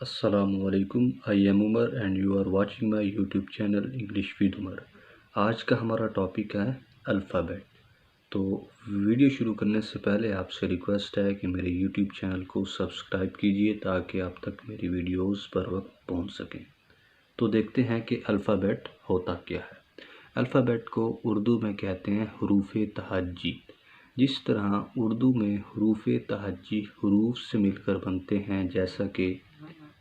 Assalamu alaikum, I am Umar and you are watching my YouTube channel English with Umar। आज का हमारा topic है alphabet. तो video शुरू करने से पहले आपसे रिक्वेस्ट है कि मेरे YouTube चैनल को सब्सक्राइब कीजिए ताकि आप तक मेरी वीडियोस पर वक्त पहुंच सकें। तो देखते हैं कि अल्फ़ाबेट होता क्या है। अल्फ़ाबेट को उर्दू में कहते हैं हरूफ़ तहज्जी। जिस तरह उर्दू में हरूफ़ तहज्जी हरूफ से मिलकर बनते हैं, जैसा कि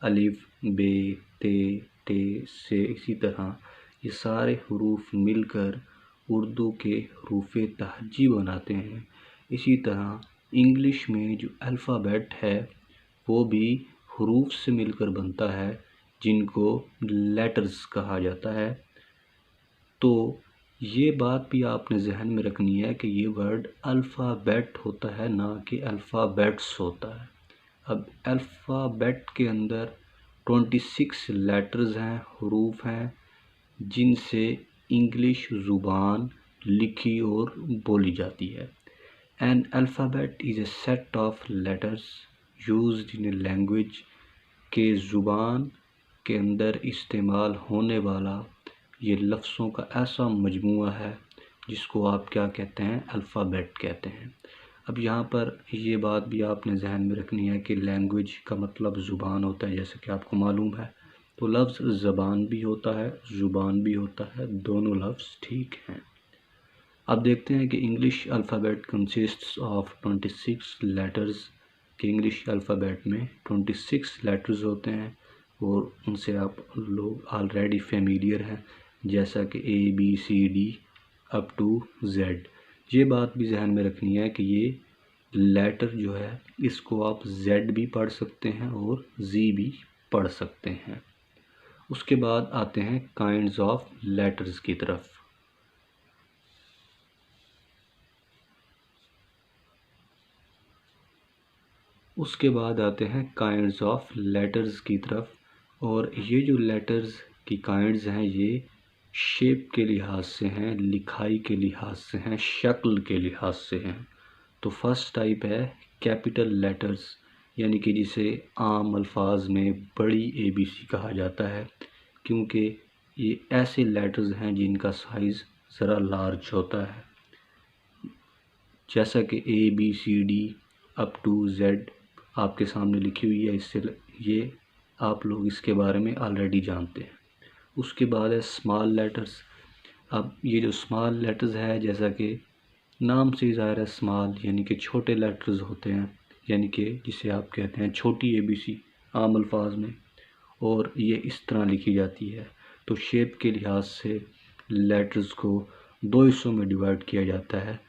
अलिफ, बे, ते, से, इसी तरह ये सारे हरूफ मिलकर उर्दू के हरूफ़ तहज्जी बनाते हैं। इसी तरह इंग्लिश में जो अल्फ़ाबेट है वो भी हरूफ से मिलकर बनता है, जिनको लेटर्स कहा जाता है। तो ये बात भी आपने जहन में रखनी है कि ये वर्ड अल्फ़ाबेट होता है, ना कि अल्फ़ाबेट्स होता है। अब अल्फ़ाबेट के अंदर 26 लेटर्स हैं, हरूफ हैं, जिनसे इंग्लिश ज़ुबान लिखी और बोली जाती है। N alphabet is a set of letters used in a language के ज़ुबान के अंदर इस्तेमाल होने वाला ये लफ्ज़ों का ऐसा मजमूआ है जिसको आप क्या कहते हैं, अल्फ़ाबेट कहते हैं। अब यहाँ पर ये बात भी आपने जहन में रखनी है कि लैंग्वेज का मतलब ज़ुबान होता है, जैसे कि आपको मालूम है। तो लफ्ज़ ज़बान भी होता है, ज़ुबान भी होता है, दोनों लफ्ज़ ठीक हैं। अब देखते हैं कि English alphabet consists of 26 letters. कि इंग्लिश अल्फ़ाबेट में 26 लेटर्स होते हैं और उनसे आप लोग ऑलरेडी फेमिलियर हैं, जैसा कि ABCD अप टू Z। ये बात भी जहन में रखनी है कि ये लेटर जो है इसको आप Z भी पढ़ सकते हैं और Z भी पढ़ सकते हैं। उसके बाद आते हैं काइंड्स ऑफ लेटर्स की तरफ। उसके बाद आते हैं काइंड्स ऑफ लेटर्स की तरफ। और ये जो लेटर्स की काइंड्स हैं ये शेप के लिहाज से हैं, लिखाई के लिहाज से हैं, शक्ल के लिहाज से हैं। तो फर्स्ट टाइप है कैपिटल लेटर्स, यानी कि जिसे आम अल्फाज में बड़ी ABC कहा जाता है, क्योंकि ये ऐसे लेटर्स हैं जिनका साइज़ ज़रा लार्ज होता है, जैसा कि ABCD अप टू Z आपके सामने लिखी हुई है। इससे ये आप लोग इसके बारे में ऑलरेडी जानते हैं। उसके बाद है स्मॉल लेटर्स। अब ये जो स्मॉल लेटर्स है, जैसा कि नाम से ज़ाहिर है स्मॉल यानी कि छोटे लेटर्स होते हैं, यानी कि जिसे आप कहते हैं छोटी ABC आम अल्फाज में, और ये इस तरह लिखी जाती है। तो शेप के लिहाज से लेटर्स को दो हिस्सों में डिवाइड किया जाता है,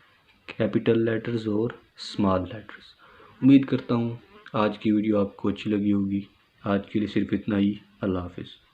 कैपिटल लेटर्स और स्मॉल लेटर्स। उम्मीद करता हूँ आज की वीडियो आपको अच्छी लगी होगी। आज के लिए सिर्फ इतना ही। अल्लाह हाफ़िज़।